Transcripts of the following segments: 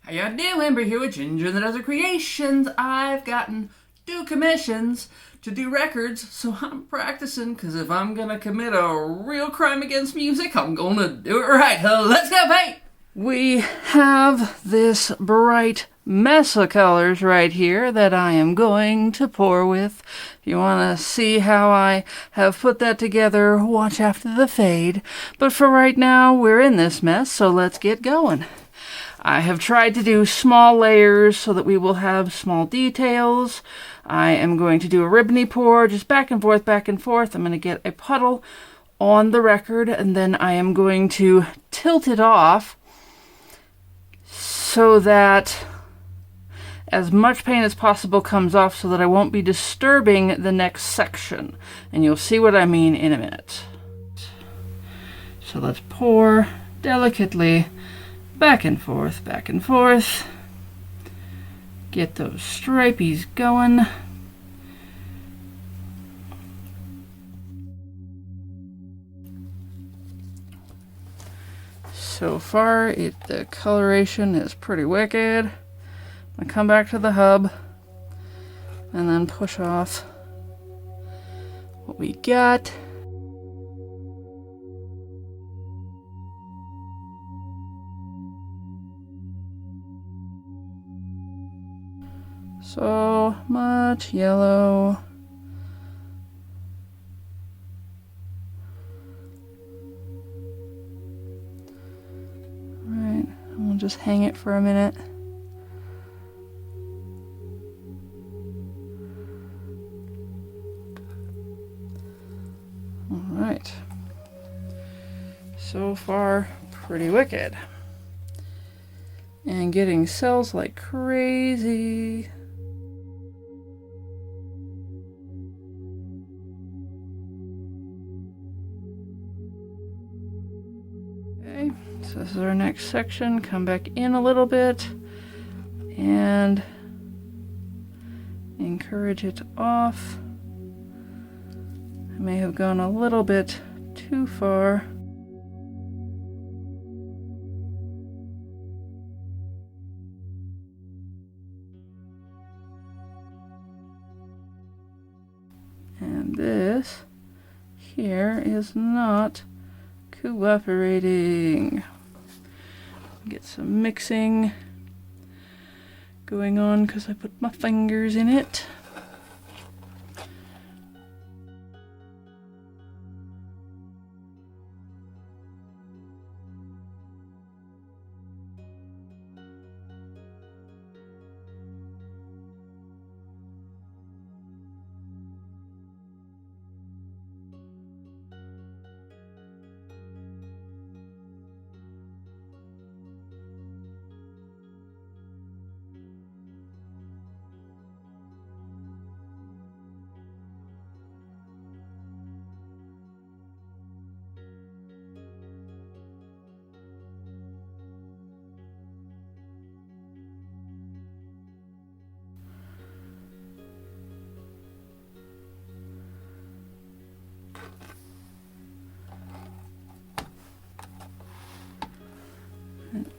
How ya doing? We're here with Ginger the Desert Creations. I've gotten 2 commissions to do records, so I'm practicing, because if I'm gonna commit a real crime against music, I'm gonna do it right. Let's go paint! We have this bright mess of colors right here that I am going to pour with. If you want to see how I have put that together, watch after the fade. But for right now, we're in this mess, so let's get going. I have tried to do small layers so that we will have small details. I am going to do a ribbony pour, just back and forth, back and forth. I'm going to get a puddle on the record, and then I am going to tilt it off so that as much paint as possible comes off so that I won't be disturbing the next section. And you'll see what I mean in a minute. So let's pour delicately back and forth, back and forth. Get those stripies going. So far, the coloration is pretty wicked. I'm gonna come back to the hub and then push off what we got. So much yellow. Alright, and we'll just hang it for a minute. Alright. So far, pretty wicked. And getting cells like crazy. Okay, so this is our next section. Come back in a little bit and encourage it off. I may have gone a little bit too far. And this here is not cooperating. Get some mixing going on because I put my fingers in it.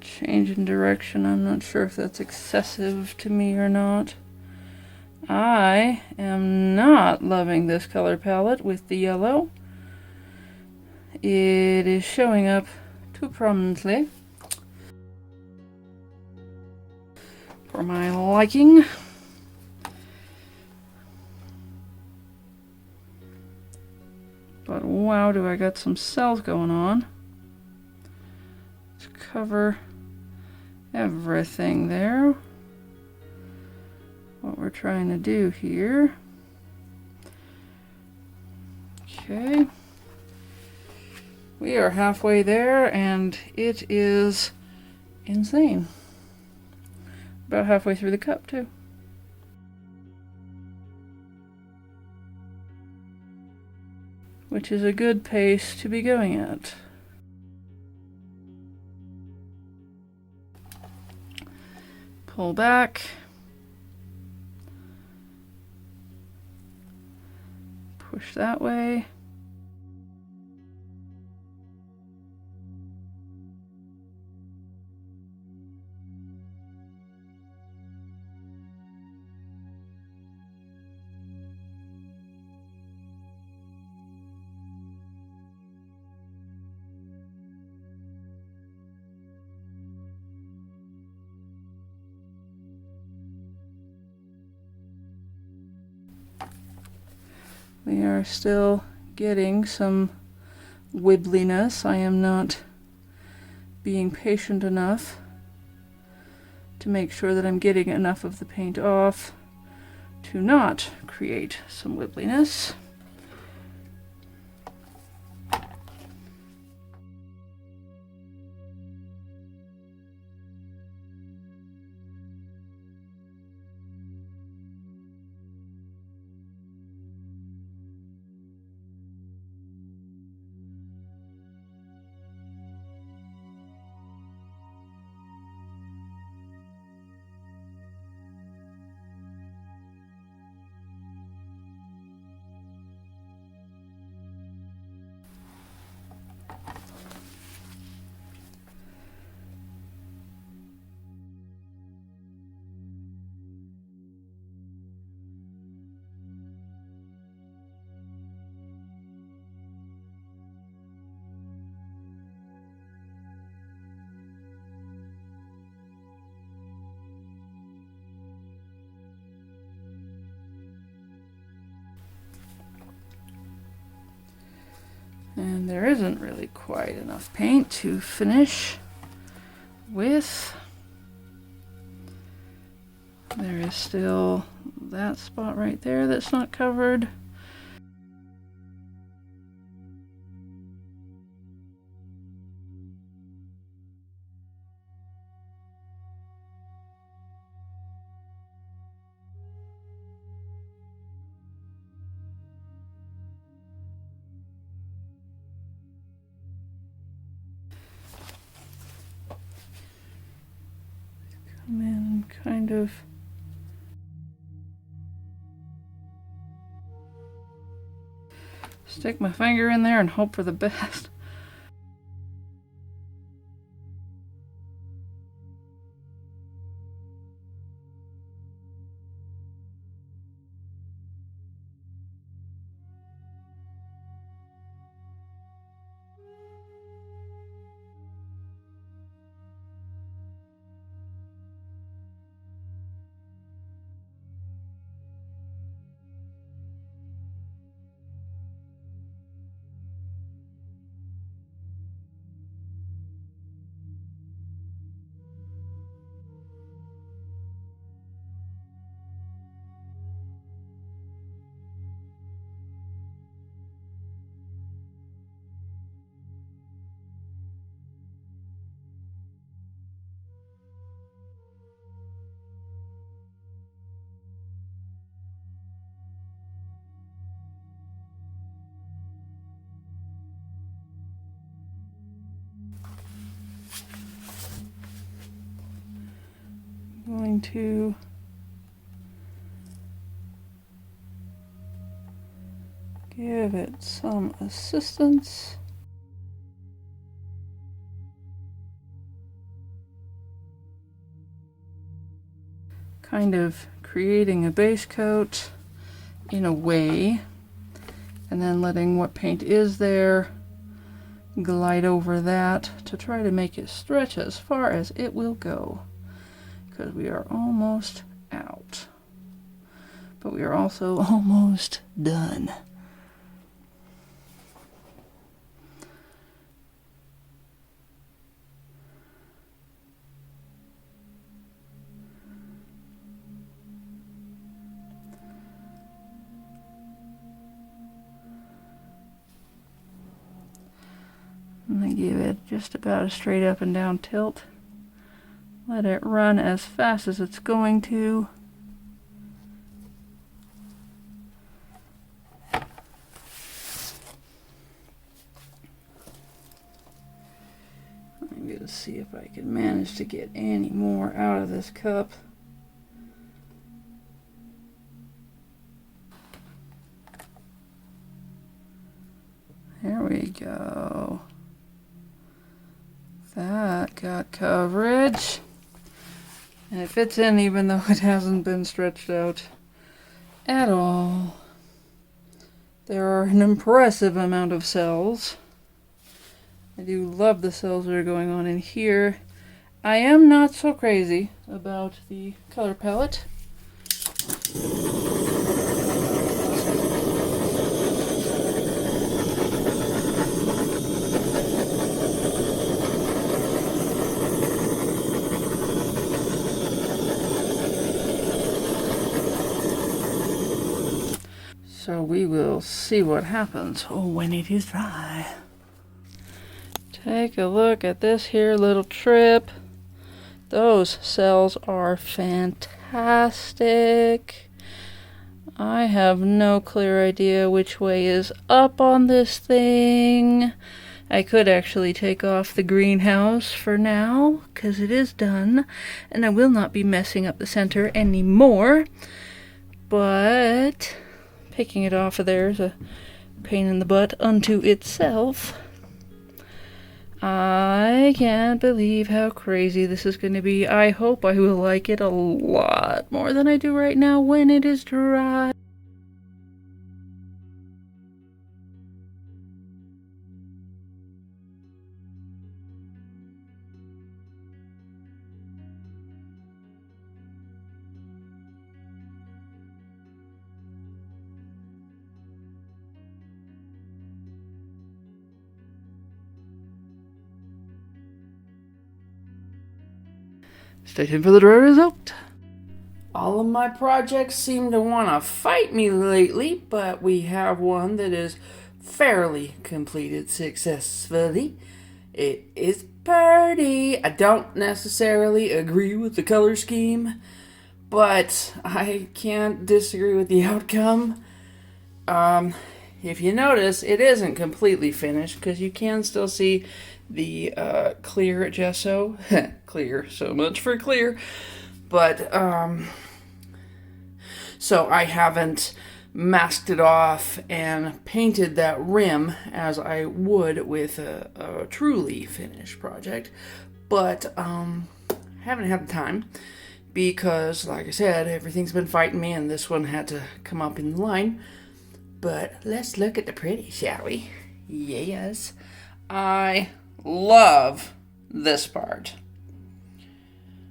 Change in direction. I'm not sure if that's excessive to me or not. I am not loving this color palette with the yellow. It is showing up too prominently for my liking. But wow, do I got some cells going on. Let's cover everything there. What we're trying to do here. Okay. We are halfway there and it is insane. About halfway through the cup too. Which is a good pace to be going at. Pull back. Push that way. We are still getting some wibbliness. I am not being patient enough to make sure that I'm getting enough of the paint off to not create some wibbliness. And there isn't really quite enough paint to finish with. There is still that spot right there that's not covered. Come in and kind of stick my finger in there and hope for the best. Going to give it some assistance. Kind of creating a base coat in a way, and then letting what paint is there glide over that to try to make it stretch as far as it will go, because we are almost out, but we are also almost done. And I give it just about a straight up and down tilt. Let it run as fast as it's going to. I'm going to see if I can manage to get any more out of this cup. There we go. That got coverage. And it fits in even though it hasn't been stretched out at all. There are an impressive amount of cells. I do love the cells that are going on in here. I am not so crazy about the color palette. So we will see what happens when it is dry. Take a look at this here little trip. Those cells are fantastic. I have no clear idea which way is up on this thing. I could actually take off the greenhouse for now, because it is done, and I will not be messing up the center anymore. But picking it off of there is a pain in the butt unto itself. I can't believe how crazy this is going to be. I hope I will like it a lot more than I do right now when it is dry. Stay tuned for the dry result. All of my projects seem to want to fight me lately, but we have one that is fairly completed successfully. It is pretty. I don't necessarily agree with the color scheme, but I can't disagree with the outcome. If you notice, it isn't completely finished because you can still see the clear gesso. Clear, so much for clear. But, so I haven't masked it off and painted that rim as I would with a truly finished project. But, haven't had the time because, like I said, everything's been fighting me and this one had to come up in line. But let's look at the pretty, shall we? Yes. I love this part.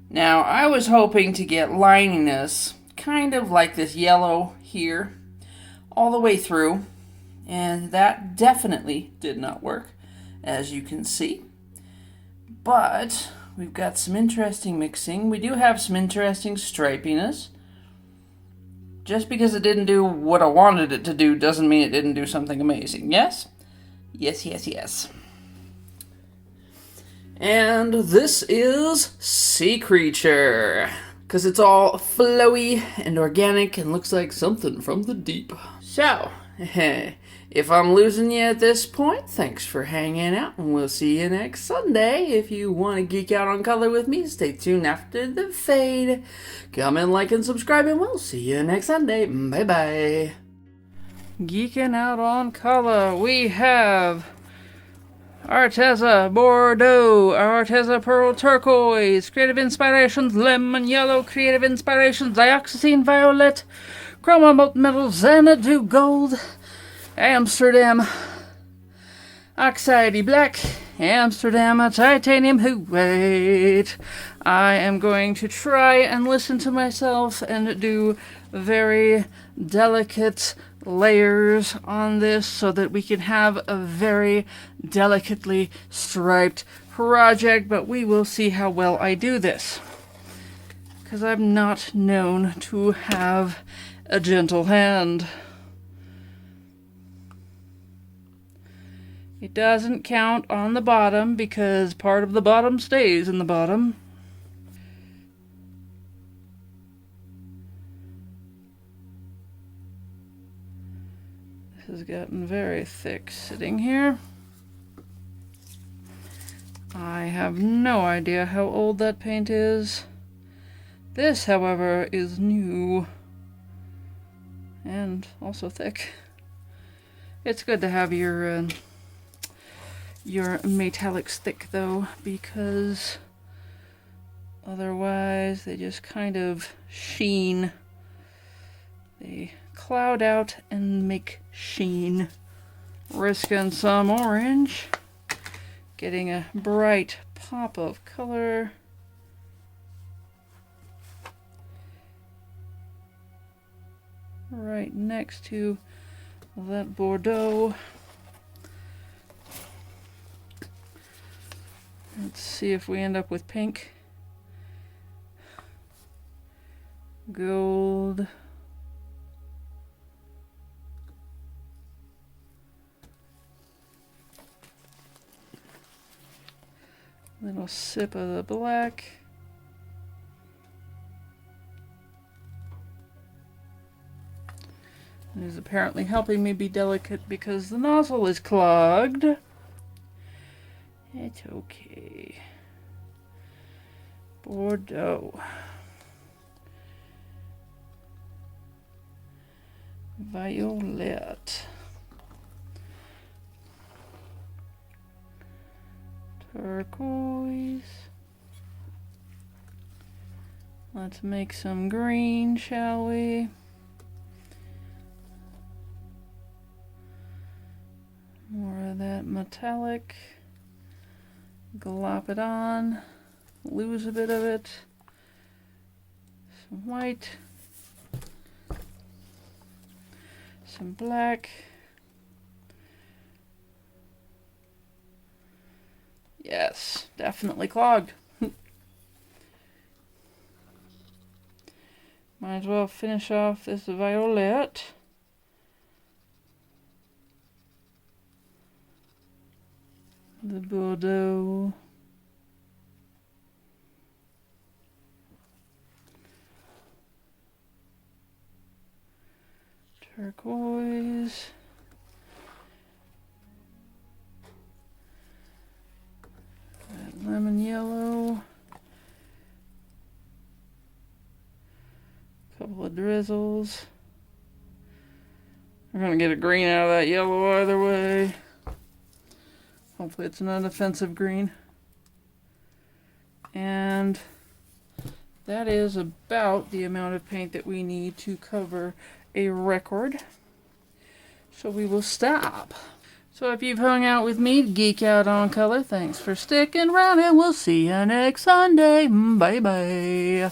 Now, I was hoping to get lininess, kind of like this yellow here, all the way through, and that definitely did not work, as you can see. But we've got some interesting mixing. We do have some interesting stripiness. Just because it didn't do what I wanted it to do doesn't mean it didn't do something amazing, yes? Yes, yes, yes. And this is Sea Creature, because it's all flowy and organic and looks like something from the deep. So, if I'm losing you at this point, thanks for hanging out, and we'll see you next Sunday. If you want to geek out on color with me, stay tuned after the fade. Comment, like, and subscribe, and we'll see you next Sunday. Bye-bye. Geeking out on color, we have Arteza Bordeaux, Arteza Pearl Turquoise, Creative Inspirations Lemon Yellow, Creative Inspirations Dioxazine Violet, Chroma Molten Metal Xanadu Gold, Amsterdam Oxide Black, Amsterdam Titanium White. I am going to try and listen to myself and do very delicate layers on this so that we can have a very delicately striped project, but we will see how well I do this, because I'm not known to have a gentle hand. It doesn't count on the bottom because part of the bottom stays in the bottom. This has gotten very thick sitting here. I have no idea how old that paint is. This, however, is new and also thick. It's good to have your metallics thick though, because otherwise they just kind of sheen. They cloud out and make sheen. Risking some orange, getting a bright pop of color. Right next to that Bordeaux. Let's see if we end up with pink, gold, Little sip of the black. It is apparently helping me be delicate because the nozzle is clogged. It's okay. Bordeaux. Violet. Turquoise. Let's make some green, shall we? More of that metallic. Glop it on. Lose a bit of it. Some white. Some black. Yes, definitely clogged. Might as well finish off this violet. The Bordeaux. Turquoise. That lemon yellow. Couple of drizzles. We're gonna get a green out of that yellow either way. Hopefully it's an unoffensive green. And that is about the amount of paint that we need to cover a record. So we will stop. So if you've hung out with me to geek out on color, thanks for sticking around and we'll see you next Sunday. Bye bye.